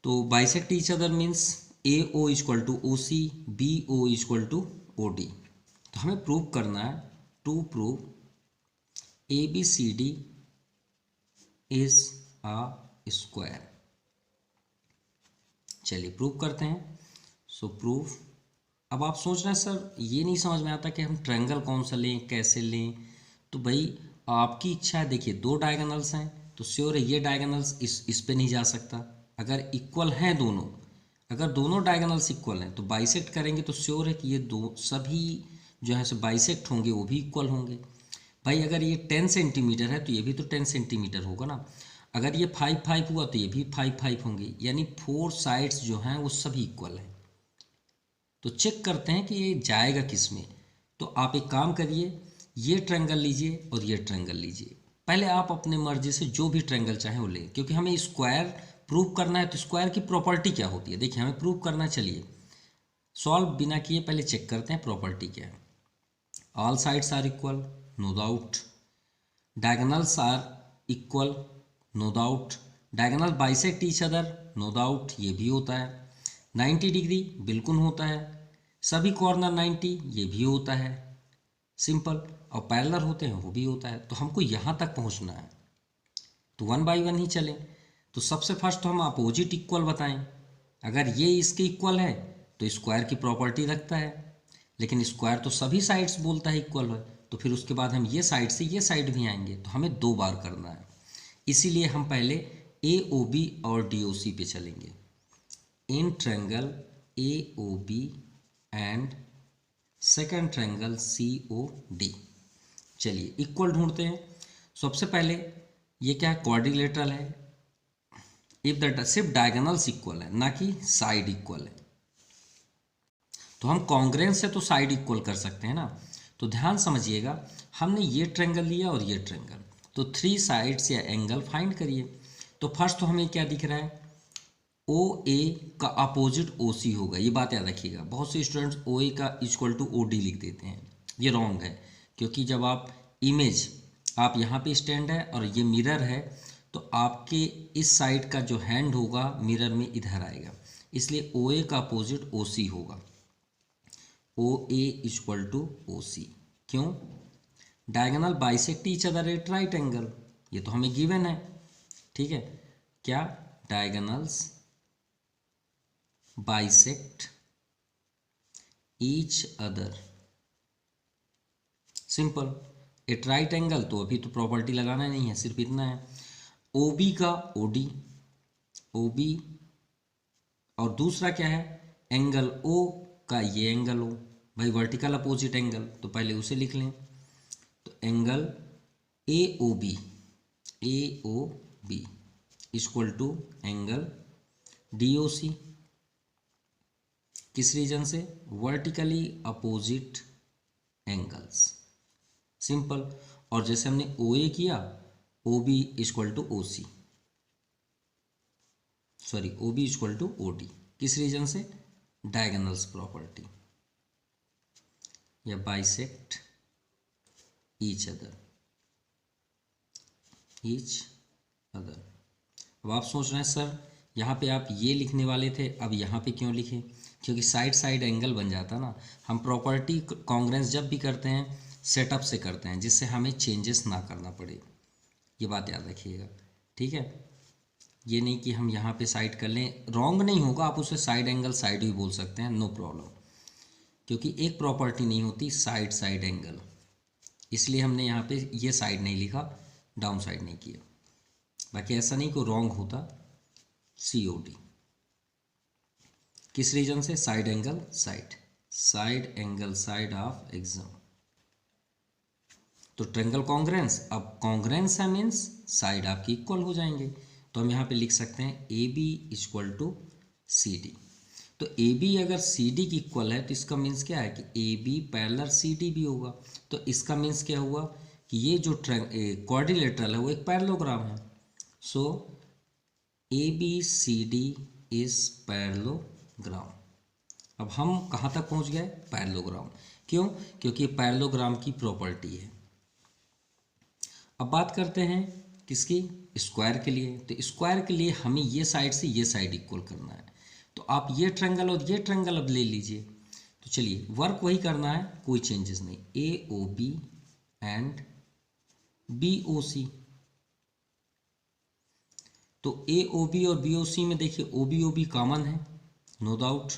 तो bisect each other means A O equal to O C, B O equal to O D. तो हमें प्रूव करना है, to prove A B C D is a square. चलिए प्रूव करते हैं। So proof. अब आप सोच रहे हैं सर ये नहीं समझ में आता कि हम ट्रायंगल कौन सा लें, कैसे लें। तो भाई आपकी इच्छा है। देखिए दो डायगोनल्स हैं तो श्योर है ये डायगोनल्स इस पे नहीं जा सकता। अगर इक्वल हैं दोनों, अगर दोनों डायगोनल्स इक्वल हैं तो बाइसेक्ट करेंगे तो श्योर है कि ये दो सभी जो है सो बाइसेक्ट होंगे, वो भी इक्वल होंगे। भाई अगर ये 10 सेंटीमीटर है तो ये भी तो 10 सेंटीमीटर होगा ना। अगर ये 5 5 हुआ तो ये भी 5 5 होंगे, यानी 4 साइड्स जो हैं वो सभी इक्वल हैं। तो चेक करते हैं कि ये जाएगा किस में। तो आप एक काम करिए, ये ट्रायंगल लीजिए और ये ट्रायंगल लीजिए। पहले आप अपने मर्जी से जो भी ट्रायंगल चाहें वो लें, क्योंकि हमें स्क्वायर प्रूव करना है। तो स्क्वायर की प्रॉपर्टी क्या होती है, देखिए हमें प्रूव करना। चलिए सॉल्व बिना किए पहले चेक करते हैं प्रॉपर्टी क्या है। All sides are equal, no doubt. Diagonals are equal, no doubt. Diagonal bisect each other, no doubt, ये भी होता है। 90 डिग्री बिल्कुल होता है। सभी कॉर्नर 90, ये भी होता है, सिंपल। और पैरेलल होते हैं, वो भी होता है। तो हमको यहाँ तक पहुँचना है, तो 1 बाई 1 ही चलें। तो सबसे फर्स्ट तो हम अपोजिट इक्वल बताएं। अगर ये इसके इक्वल है तो स्क्वायर की प्रॉपर्टी रखता है, लेकिन स्क्वायर तो सभी साइड्स बोलता है इक्वल है। तो फिर उसके बाद हम ये साइड से ये साइड भी आएंगे, तो हमें 2 बार करना है। इसीलिए हम पहले ए ओ बी और डी ओ सी पे चलेंगे। In triangle A O B and second triangle C O D. चलिए इक्वल ढूंढते हैं। सबसे पहले ये क्या है, क्वाड्रिलेटरल है। इफ द सिर्फ डायगोनल्स इक्वल है, ना कि साइड इक्वल है। तो हम कॉन्ग्रेंस से तो साइड इक्वल कर सकते हैं ना। तो ध्यान समझिएगा, हमने ये ट्रायंगल लिया और ये ट्रायंगल, तो 3 साइड्स या एंगल फाइंड करिए। तो फर्स्ट तो हमें क्या दिख रहा है, ओ ए का अपोजिट ओ सी होगा। ये बात याद रखिएगा, बहुत से स्टूडेंट्स ओ ए का इक्वल टू ओ डी लिख देते हैं, ये रॉन्ग है। क्योंकि जब आप इमेज, आप यहाँ पे स्टैंड है और ये मिरर है, तो आपके इस साइड का जो हैंड होगा मिरर में इधर आएगा, इसलिए ओ ए का अपोजिट ओ सी होगा। O A equal to O C. क्यों, diagonal bisect each other at right angle, ये तो हमें गिवन है। ठीक है, क्या, diagonals bisect each other, simple. At right angle, तो अभी तो प्रॉपर्टी लगाना नहीं है, सिर्फ इतना है। ओ बी का ओ डी, ओ बी, और दूसरा क्या है, एंगल ओ का ये एंगल ओ, भाई वर्टिकल अपोजिट एंगल, तो पहले उसे लिख लें। तो angle A O B, A O B equal to angle D O C. किस रीजन से, वर्टिकली अपोजिट एंगल्स, सिंपल। और जैसे हमने ओ ए किया, O B equal to O C, sorry O B equal to O D. किस reason से, diagonals property, या bisect each other, each other. अब आप सोच रहे हैं सर यहाँ पे आप ये लिखने वाले थे, अब यहाँ पे क्यों लिखे, क्योंकि साइड साइड एंगल बन जाता ना। हम प्रॉपर्टी कॉन्ग्रेंस जब भी करते हैं सेटअप से करते हैं, जिससे हमें चेंजेस ना करना पड़े, ये बात याद रखिएगा। ठीक है, ये नहीं कि हम यहाँ पे साइड कर लें, रॉन्ग नहीं होगा, आप उसे साइड एंगल साइड भी बोल सकते हैं, नो प्रॉब्लम। क्योंकि एक प्रॉपर्टी नहीं होती साइड साइड एंगल, इसलिए हमने यहाँ पे ये साइड नहीं लिखा, डाउन साइड नहीं किया। बाकी ऐसा नहीं को रॉन्ग होता, सी ओ डी। किस रीजन से, side angle side, side angle side of exam. तो ट्रायंगल कॉन्ग्रेंस, अब कॉन्ग्रेंस है मीन्स साइड आपकी इक्वल हो जाएंगे। तो हम यहाँ पे लिख सकते हैं A B equal to C D. तो ए बी अगर सी डी की इक्वल है, तो इसका मीन्स क्या है कि A B parallel C D भी होगा। तो इसका मीन्स क्या हुआ कि ये जो क्वाड्रिलेटरल है वो एक पैरेललोग्राम है। So A B C D is parallelogram. अब हम कहाँ तक पहुँच गए, पैरेललोग्राम। क्यों, क्योंकि पैरेललोग्राम की प्रॉपर्टी है। अब बात करते हैं किसकी, स्क्वायर के लिए। तो स्क्वायर के लिए हमें ये साइड से ये साइड इक्वल करना है। तो आप ये ट्रायंगल और ये ट्रायंगल अब ले लीजिए। तो चलिए वर्क वही करना है, कोई चेंजेस नहीं। A O B and B O C. तो ए ओ बी और बी ओ सी में देखिए ओ बी कॉमन है, no doubt.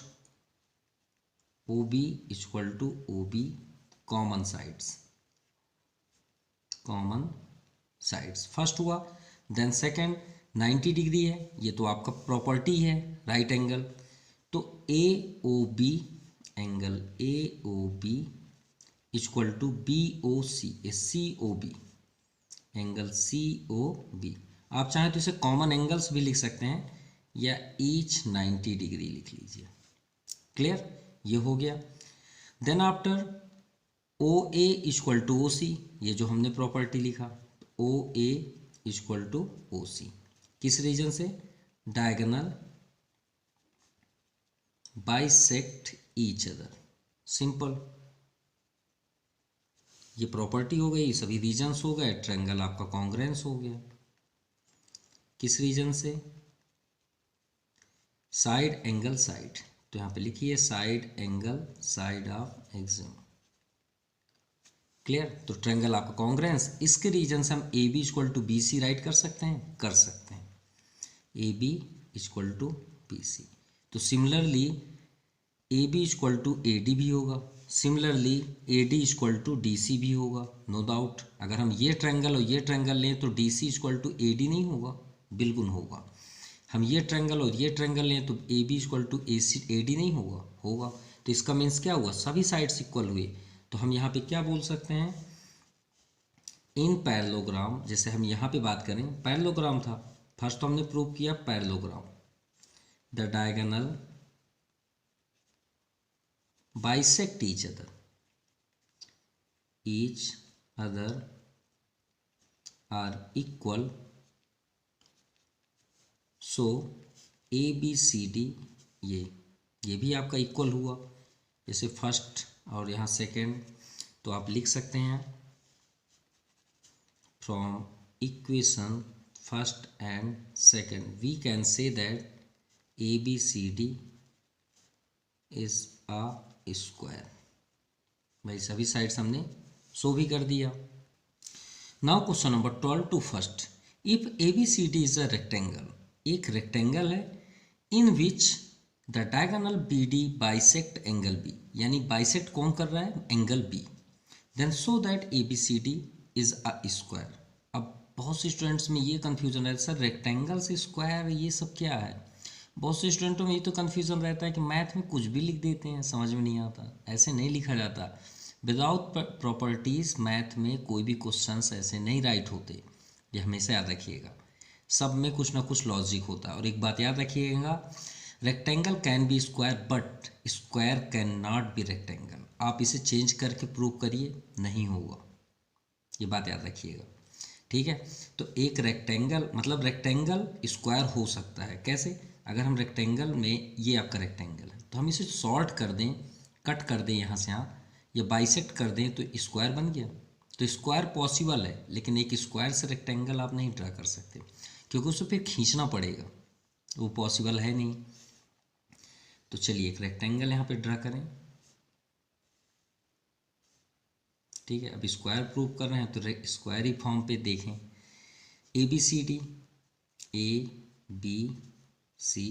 O B equal to O B, common sides, common sides first हुआ। देन सेकेंड 90 डिग्री है, ये तो आपका प्रॉपर्टी है राइट एंगल। तो A O B, angle A O B equal to B O C, C O B, angle C O B. आप चाहें तो इसे कॉमन एंगल्स भी लिख सकते हैं या ईच 90 डिग्री लिख लीजिए। क्लियर, ये हो गया। Then after O A equal to O सी, ये जो हमने प्रॉपर्टी लिखा, ओ A equal to O C, किस रीजन से? Diagonal bisect each other. Simple, ये प्रॉपर्टी हो गई, सभी रीजन्स हो गए, ट्रायंगल आपका कॉन्ग्रेंस हो गया। किस रीजन से? साइड एंगल साइड, तो यहाँ पे लिखिए side angle side of axiom. Clear, तो ट्रायंगल आपका कॉन्ग्रेंस, इसके रीजन से हम A B equal to B C write कर सकते हैं, कर सकते हैं, A B equal to B C. तो similarly A B equal to A D भी होगा, similarly A D equal to D C भी होगा, नो डाउट। अगर हम ये ट्रायंगल और ये ट्रायंगल लें तो D C equal to A D नहीं होगा, बिल्कुल होगा। हम ये ट्रायंगल और ये ट्रायंगल लें तो A B equal to A C A D नहीं होगा, होगा। तो इसका मीन्स क्या हुआ? सभी साइड्स इक्वल हुए। तो हम यहाँ पे क्या बोल सकते हैं? इन पैरेललोग्राम, जैसे हम यहाँ पे बात करें, पैरेललोग्राम था, फर्स्ट तो हमने प्रूव किया parallelogram, the diagonal bisect each other are equal, so A B C D ये भी आपका इक्वल हुआ। जैसे फर्स्ट और यहाँ सेकेंड, तो आप लिख सकते हैं from equation first and second we can say that A B C D is a square. भाई सभी साइड्स हमने शो भी कर दिया। Now question number 12 two first, if A B C D is a rectangle, एक rectangle है in which the diagonal B D bisect angle B, यानी bisect कौन कर रहा है? Angle B, then so that A B C D is a square. अब बहुत से स्टूडेंट्स में ये कन्फ्यूजन है, सर रेक्टेंगल से स्क्वायर ये सब क्या है? बहुत से स्टूडेंटों में ये तो कन्फ्यूज़न रहता है कि मैथ में कुछ भी लिख देते हैं, समझ में नहीं आता, ऐसे नहीं लिखा जाता। विदाउट प्रॉपर्टीज़ मैथ में कोई भी क्वेश्चंस ऐसे नहीं राइट होते, ये हमेशा याद रखिएगा। सब में कुछ ना कुछ लॉजिक होता है। और एक बात याद रखिएगा, rectangle can be square but square can not be rectangle. आप इसे चेंज करके प्रूव करिए, नहीं होगा, ये बात याद रखिएगा, ठीक है। तो एक रेक्टेंगल मतलब रेक्टेंगल स्क्वायर हो सकता है, कैसे? अगर हम रेक्टेंगल में, ये आपका रेक्टेंगल है, तो हम इसे शॉर्ट कर दें, कट कर दें यहाँ से यहाँ, या बाइसेक्ट कर दें तो स्क्वायर बन गया। तो स्क्वायर पॉसिबल है, लेकिन एक स्क्वायर से रेक्टेंगल आप नहीं ड्रा कर सकते, क्योंकि उसे फिर खींचना पड़ेगा, वो पॉसिबल है नहीं। तो चलिए एक रेक्टेंगल यहाँ पे ड्रा करें, ठीक है। अब स्क्वायर प्रूव कर रहे हैं तो स्क्वायर ही फॉर्म पे देखें, A B C D, A B C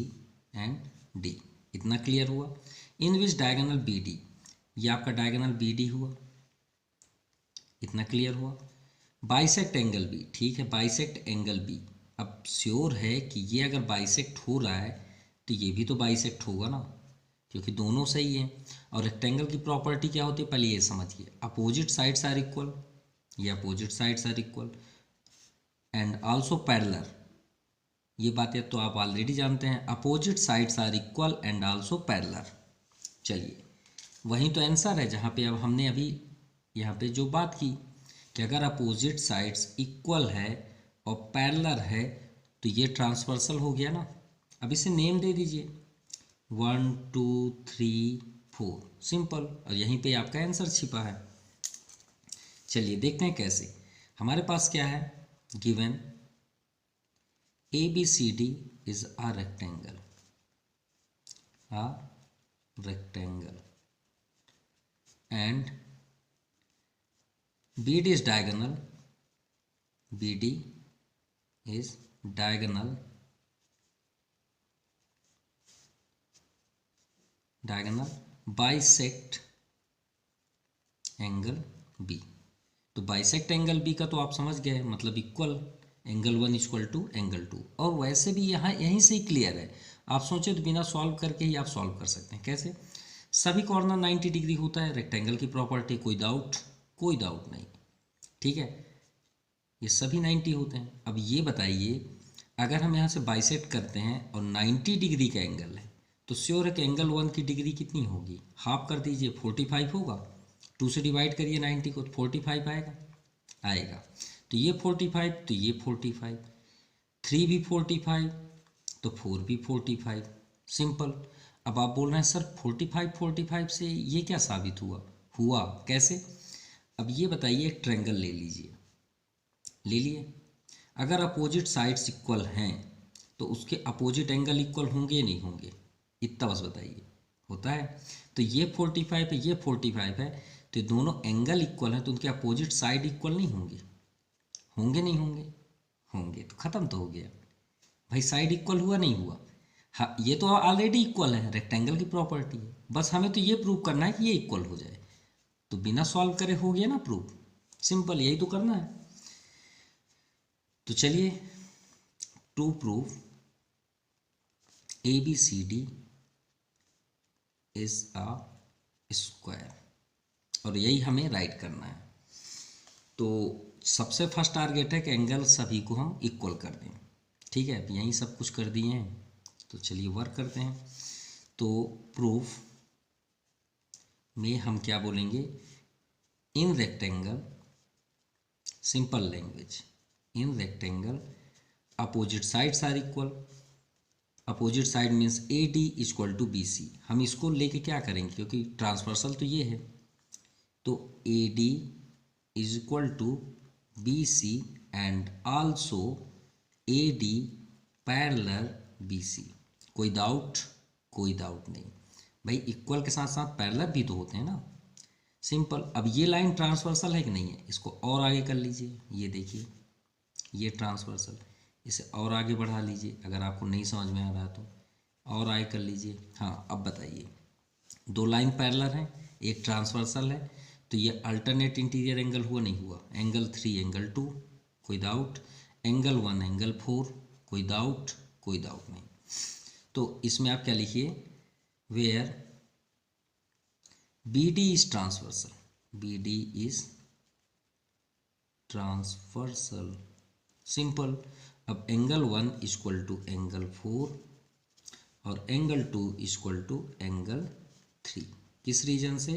and D, इतना क्लियर हुआ। In which diagonal B D, ये आपका डायगोनल बी डी हुआ, इतना क्लियर हुआ। बाइसेक्ट एंगल बी, ठीक है, बाइसेक्ट एंगल बी। अब श्योर है कि ये अगर बाइसेक्ट हो रहा है तो ये भी तो बाइसेक्ट होगा ना, क्योंकि दोनों सही है। और रेक्टेंगल की प्रॉपर्टी क्या होती है, पहले ये समझिए, अपोजिट साइड्स आर इक्वल, ये opposite sides are equal and also parallel, ये बातें तो आप ऑलरेडी जानते हैं, opposite sides are equal and also parallel. चलिए वहीं तो आंसर है, जहाँ पे अब हमने अभी यहाँ पे जो बात की कि अगर अपोजिट साइड्स इक्वल है और पैरेलल है तो ये ट्रांसवर्सल हो गया ना। अब इसे नेम दे दीजिए 1 2 3 4, सिंपल, और यहीं पे आपका आंसर छिपा है। चलिए देखते हैं कैसे। हमारे पास क्या है given, A B C D is a rectangle, and BD is diagonal, BD is diagonal bisect angle B। तो बाइसेक्ट एंगल B का तो आप समझ गए, मतलब equal angle 1 equal to angle 2। और वैसे भी यहाँ यहीं से ही क्लियर है, आप सोचे तो बिना सॉल्व करके ही आप सॉल्व कर सकते हैं। कैसे? सभी कॉर्नर 90 डिग्री होता है, रेक्टेंगल की प्रॉपर्टी, कोई डाउट नहीं, ठीक है। ये सभी 90 होते हैं। अब ये बताइए, अगर हम यहाँ से बाइसेक्ट करते हैं और 90 डिग्री का एंगल है तो श्योर है कि एंगल 1 की डिग्री कितनी होगी, हाफ कर दीजिए, 45 होगा। 2 से डिवाइड करिए 90 को तो 45 आएगा। तो ये 45, तो ये 45, 3 भी 45, तो 4 भी 45, सिंपल। अब आप बोल रहे हैं सर 45 से ये क्या साबित हुआ कैसे? अब ये बताइए, एक ट्रायंगल ले लीजिए, ले लिए। अगर अपोजिट साइड्स इक्वल हैं तो उसके अपोजिट एंगल इक्वल होंगे नहीं होंगे? इतना बस बताइए। होता है। तो ये 45 है, ये 45 है, तो दोनों एंगल इक्वल हैं तो उनके अपोजिट साइड इक्वल नहीं होंगे? होंगे नहीं होंगे? होंगे। तो ख़त्म तो हो गया भाई, साइड इक्वल हुआ नहीं हुआ? हाँ, ये तो ऑलरेडी इक्वल है, रेक्टेंगल की प्रॉपर्टी है। बस हमें तो ये प्रूव करना है कि ये इक्वल हो जाए, तो बिना सॉल्व करे हो गया ना प्रूव। सिंपल, यही तो करना है। तो चलिए, to prove ABCD is a square, और यही हमें राइट करना है। तो सबसे फर्स्ट टारगेट है कि एंगल सभी को हम इक्वल कर दें। ठीक है, अब यहीं सब कुछ कर दिए हैं, तो चलिए वर्क करते हैं। तो प्रूफ में हम क्या बोलेंगे? In rectangle, simple language, in rectangle opposite sides are equal. Opposite side means AD equal to BC। हम इसको लेके क्या करेंगे, क्योंकि ट्रांसवर्सल तो ये है, तो AD is equal to BC and also AD parallel BC। कोई डाउट? कोई डाउट नहीं भाई, इक्वल के साथ साथ पैरेलल भी तो होते हैं ना। सिंपल। अब ये लाइन ट्रांसवर्सल है कि नहीं है? इसको और आगे कर लीजिए, ये देखिए, ये ट्रांसवर्सल, इसे और आगे बढ़ा लीजिए, अगर आपको नहीं समझ में आ रहा तो और आगे कर लीजिए। हाँ, अब बताइए, दो लाइन पैरेलल हैं, एक ट्रांसवर्सल है, तो ये अल्टरनेट इंटीरियर एंगल हुआ नहीं हुआ? एंगल 3 एंगल 2, कोई डाउट? एंगल 1 एंगल 4, कोई डाउट? कोई डाउट नहीं। तो इसमें आप क्या लिखिए? Where BD is transversal, BD is transversal, simple. अब एंगल 1 इक्वल टू एंगल 4 और एंगल 2 इक्वल टू एंगल 3। किस रीजन से?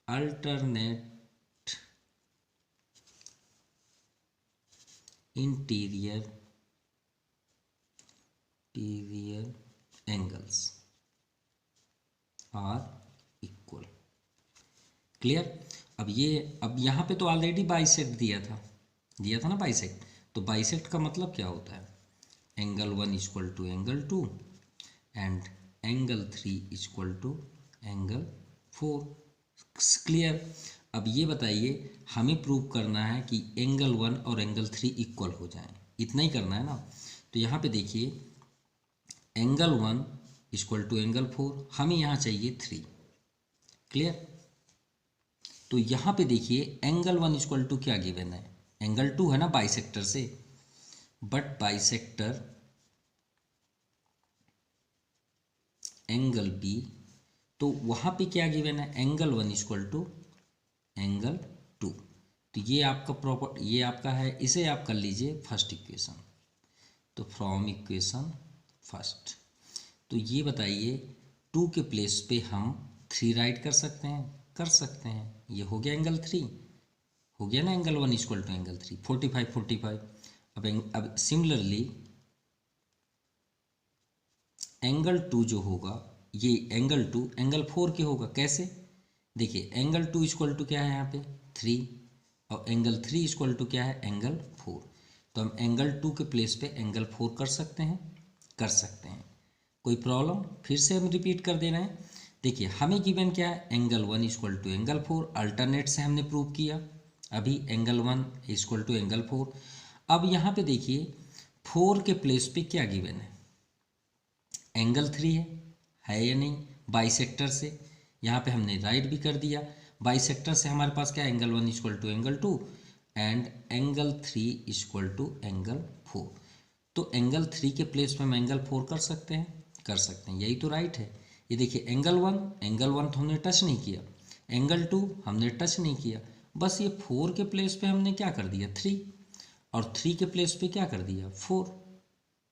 Alternate interior angles are equal. Clear? अब यहाँ पे तो ऑलरेडी बाइसेक्ट दिया था ना बाइसेक्ट। तो बाइसेक्ट का मतलब क्या होता है? Angle 1 equal to angle 2 and angle 3 equal to angle 4। Clear? अब ये बताइए, हमें प्रूव करना है कि एंगल 1 और एंगल 3 इक्वल हो जाएं, इतना ही करना है ना। तो यहाँ पे देखिए, एंगल 1 इक्वल टू एंगल 4, हमें यहाँ चाहिए 3। क्लियर? तो यहाँ पे देखिए, एंगल 1 इक्वल टू क्या गिवन है? एंगल 2 है ना बाइसेक्टर से, बट बाइसेक्टर एंगल B, तो वहाँ पे क्या गिवन है? Angle 1 equal to angle 2। तो ये आपका प्रॉपर, ये आपका है, इसे आप कर लीजिए फर्स्ट इक्वेशन। तो फ्रॉम इक्वेशन फर्स्ट, तो ये बताइए 2 के प्लेस पे हम 3 राइट कर सकते हैं? कर सकते हैं। ये हो गया एंगल 3, हो गया ना एंगल 1 इक्वल टू एंगल 3, 45। अब सिमिलरली एंगल 2 जो होगा, ये एंगल 2 एंगल 4 के होगा। कैसे? देखिए, एंगल 2 इक्वल टू क्या है यहाँ पे? 3, और एंगल 3 इक्वल टू क्या है? एंगल 4। तो हम एंगल 2 के प्लेस पे एंगल 4 कर सकते हैं? कर सकते हैं। कोई प्रॉब्लम? फिर से हम रिपीट कर दे रहे हैं। देखिए, हमें गिवन क्या है? Angle 1 equal to angle 4, alternate से हमने प्रूव किया अभी, एंगल 1 इक्वल टू एंगल 4। अब यहाँ पे देखिए, 4 के प्लेस पे क्या गिवन है? एंगल 3 है या नहीं? बाइसेक्टर से यहाँ पे हमने राइट भी कर दिया। बाइसेक्टर से हमारे पास क्या? Angle 1 equal to angle 2 and angle 3 equal to angle 4। तो एंगल 3 के प्लेस में हम एंगल 4 कर सकते हैं? कर सकते हैं, यही तो राइट है। ये देखिए, एंगल 1 तो हमने टच नहीं किया, एंगल 2 हमने टच नहीं किया, बस ये 4 के प्लेस पे हमने क्या कर दिया? 3। और 3 के प्लेस पे क्या कर दिया 4,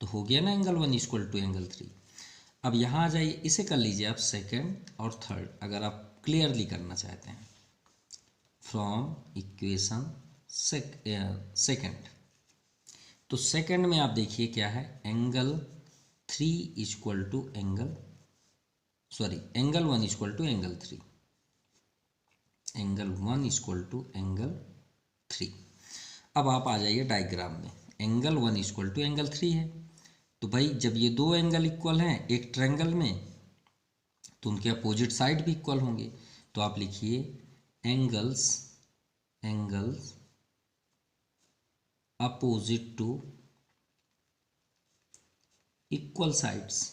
तो हो गया ना एंगल 1 इक्वल टू एंगल 3। अब यहाँ आ जाइए, इसे कर लीजिए आप सेकंड और थर्ड, अगर आप क्लियरली करना चाहते हैं। फ्रॉम इक्वेशन सेकंड, तो सेकंड में आप देखिए क्या है, angle 3 equal to angle angle 1 equal to angle 3, angle 1 equal to angle 3। अब आप आ जाइए डायग्राम में, एंगल 1 इक्वल टू एंगल 3 है, तो भाई जब ये दो एंगल इक्वल हैं एक ट्रायंगल में, तो उनके अपोजिट साइड भी इक्वल होंगे। तो आप लिखिए angles opposite to equal sides.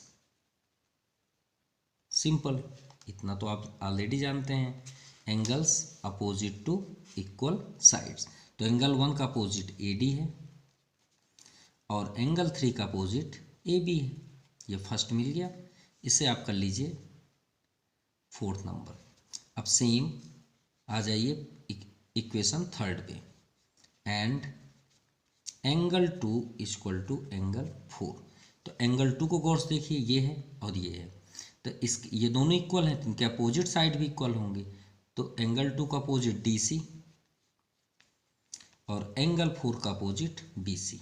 Simple, इतना तो आप ऑलरेडी जानते हैं, angles opposite to equal sides. तो एंगल 1 का अपोजिट AD है और एंगल 3 का अपोजिट AB है। ये फर्स्ट मिल गया, इसे आप कर लीजिए 4th नंबर। अब सेम आ जाइए इक्वेशन थर्ड पे, and angle 2 equal to angle 4। तो एंगल 2 को गौर से देखिए, ये है और ये है, तो ये दोनों इक्वल हैं, तो इनके अपोजिट साइड भी इक्वल होंगे। तो एंगल 2 का अपोजिट DC और एंगल 4 का अपोजिट BC।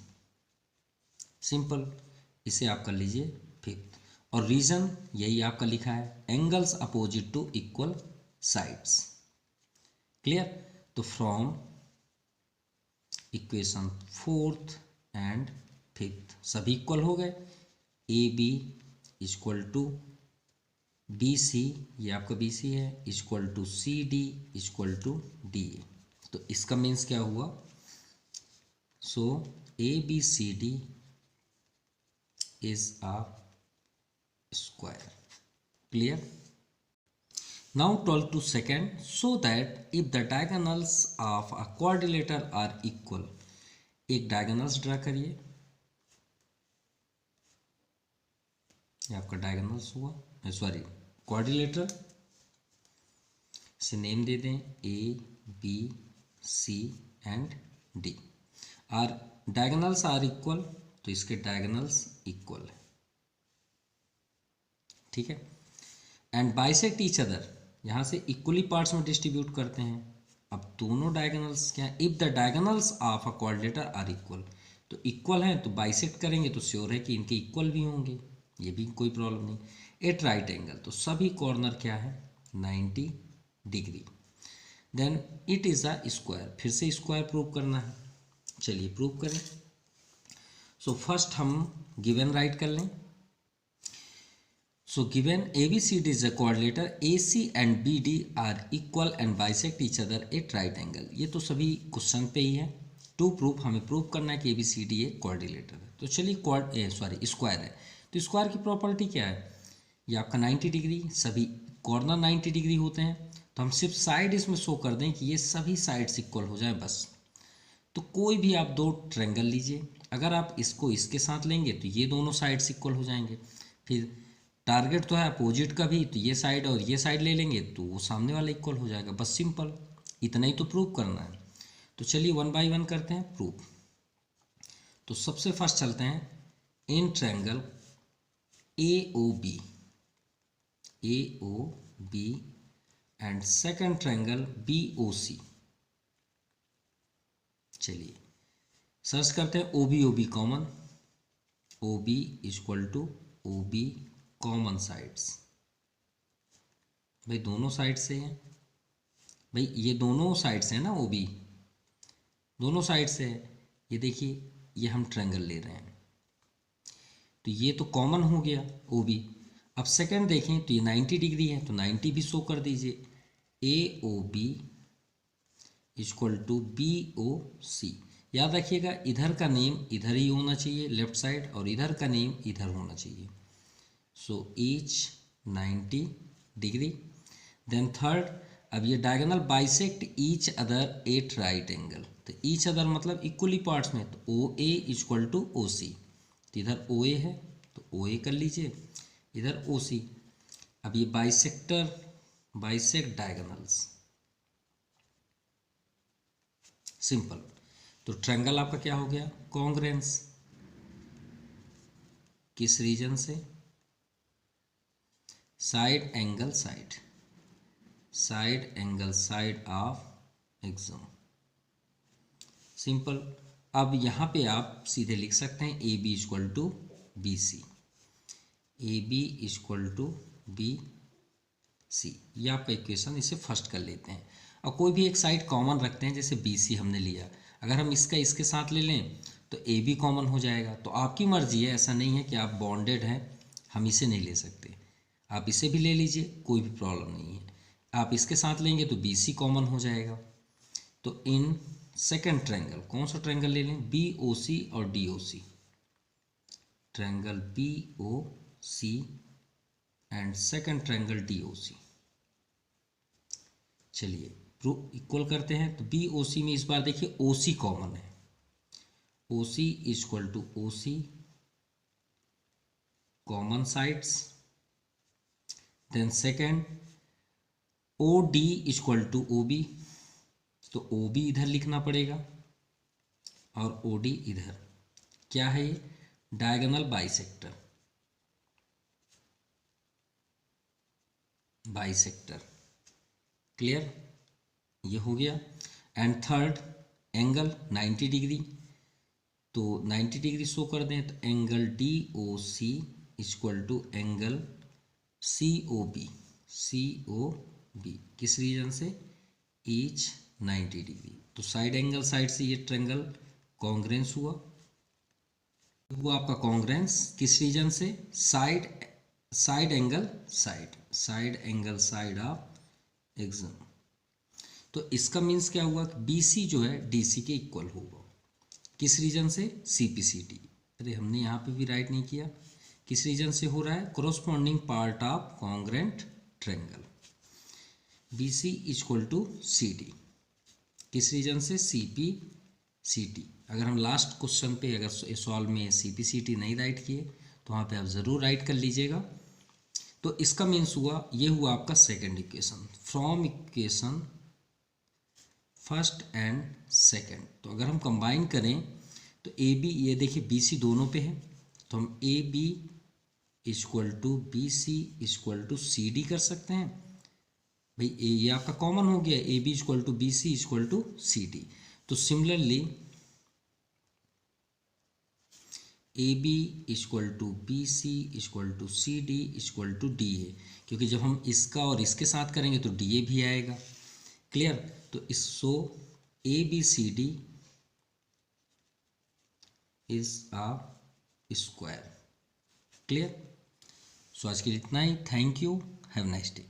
सिंपल, इसे आप कर लीजिए 5th। और रीजन यही आपका लिखा है, angles opposite to equal sides. Clear? तो from equation 4th and 5th सभी इक्वल हो गए। AB इक्वल टू BC, ये आपका BC है, equal to CD equal to DA। तो इसका मीन्स क्या हुआ, so ABCD is a square. Clear? Now 12 to second, so that if the diagonals of a quadrilateral are equal, एक diagonals draw करिए, ये आपका डायगोनल्स हुआ, सॉरी क्वाड्रिलेटरल, इसे नेम दे दें ABC एंड D। और डायगोनल्स आर इक्वल, तो इसके डायगोनल्स इक्वल है, ठीक है। एंड बाइसेक्ट ईच अदर, यहाँ से इक्वली पार्ट्स में डिस्ट्रीब्यूट करते हैं। अब दोनों डायगोनल्स क्या है, if the diagonals of a quadrilateral are equal, तो इक्वल हैं तो बाइसेक्ट करेंगे तो श्योर है कि इनके इक्वल भी होंगे, ये भी कोई प्रॉब्लम नहीं। एट राइट एंगल, तो सभी कॉर्नर क्या है 90 degree, then it is a square. फिर से स्क्वायर प्रूव करना है, चलिए प्रूव करें। सो फर्स्ट हम गिवन राइट कर लें। So given ABCD is a quadrilateral, AC and BD are equal and bisect each other at right angle। ये तो सभी क्वेश्चन पे ही है। टू प्रूफ, हमें प्रूव करना है कि ABCD एक क्वाड्रिलेटरल है। तो चलिए स्क्वायर है, तो स्क्वायर की प्रॉपर्टी क्या है, ये आपका 90 डिग्री, सभी कॉर्नर 90 डिग्री होते हैं, तो हम सिर्फ साइड इसमें शो कर दें कि ये सभी साइड्स इक्वल हो जाए बस। तो कोई भी आप दो ट्रायंगल लीजिए, अगर आप इसको इसके साथ लेंगे तो ये दोनों साइड्स इक्वल हो जाएंगे। फिर टारगेट तो है अपोजिट का भी, तो ये साइड और ये साइड ले लेंगे तो वो सामने वाला इक्वल हो जाएगा, बस सिंपल, इतना ही तो प्रूव करना है। तो चलिए 1 बाय 1 करते हैं प्रूफ। तो सबसे फर्स्ट चलते हैं in triangle AOB and second triangle BOC। चलिए सर्च करते हैं OB common, OB equal to OB common sides. भाई दोनों साइड से हैं, भाई ये दोनों साइड से है ना, OB दोनों साइड से है। ये देखिए ये हम ट्रायंगल ले रहे हैं, तो ये तो कॉमन हो गया OB। अब सेकंड देखें तो ये 90 डिग्री है, तो 90 भी शो कर दीजिए। AOB equal to BOC। याद रखिएगा इधर का नेम इधर ही होना चाहिए लेफ्ट साइड, और इधर का नेम इधर होना चाहिए। So each 90 degree. Then third, अब ये diagonal bisect each other at right angle, तो ईच अदर मतलब इक्वली पार्ट्स में, तो OA इक्वल टू OC। तो इधर OA है तो OA कर लीजिए, इधर OC। अब ये बाइसेक्ट डायगोनल्स, सिंपल। तो तो ट्रायंगल आपका क्या हो गया, कॉन्ग्रुएंस। किस रीजन से, side angle side, side angle side of axiom, simple. अब यहाँ पे आप सीधे लिख सकते हैं A B equal to B C, A B equal to B C, ये आपका इक्वेशन, इसे फर्स्ट कर लेते हैं। और कोई भी एक साइड कॉमन रखते हैं, जैसे बी सी हमने लिया, अगर हम इसका इसके साथ ले लें तो ए बी कॉमन हो जाएगा। तो आपकी मर्जी है, ऐसा नहीं है कि आप बॉन्डेड हैं, हम इसे नहीं ले सकते, आप इसे भी ले लीजिए, कोई भी प्रॉब्लम नहीं है। आप इसके साथ लेंगे तो बी सी कॉमन हो जाएगा। तो इन सेकेंड ट्रायंगल, कौन सा ट्रायंगल ले लें, बी ओ सी और D O C, triangle B O C and second triangle D O C. चलिए प्रूफ इक्वल करते हैं। तो बी ओ सी में इस बार देखिए ओ सी कॉमन है, O C equal to O C common sides, then second O D equal to O B, तो O B इधर लिखना पड़ेगा और ओ डी इधर। क्या है ये, डायगोनल बाइसेक्टर, बाइसेक्टर, क्लियर, ये हो गया। एंड थर्ड एंगल 90 डिग्री, तो 90 डिग्री शो कर दें तो angle D O C equal to angle C O B, C O B, किस रीजन से, ईच 90 डिग्री। तो साइड एंगल साइड से ये ट्रायंगल कॉन्ग्रुएंस हुआ, हुआ आपका कॉन्ग्रुएंस किस रीजन से, side, side angle side, side angle side of axiom. तो इसका मीन्स क्या हुआ, बी सी जो है डी सी के इक्वल होगा, किस रीजन से, सी पी सी टी। अरे हमने यहाँ पे भी राइट नहीं किया, किस रीजन से हो रहा है, corresponding part of congruent triangle, B C equal to C D, किस रीजन से, सी पी सी टी। अगर हम लास्ट क्वेश्चन पे अगर सॉल्व में सी पी सी टी नहीं राइट किए तो वहाँ पे आप ज़रूर राइट कर लीजिएगा। तो इसका मीन्स हुआ, ये हुआ आपका second equation from equation first and second. तो अगर हम कंबाइन करें तो ए बी, ये देखिए बी सी दोनों पे है, तो हम A B equal to B C equal to C D कर सकते हैं भाई, ये आपका कॉमन हो गया, A B equal to B C equal to C D. तो similarly A B equal to B C equal to C D equal to D A, क्योंकि जब हम इसका और इसके साथ करेंगे तो डी ए भी आएगा, क्लियर। तो इस so A B C D is a square, clear. So आज के लिए इतना ही, thank you, have nice day.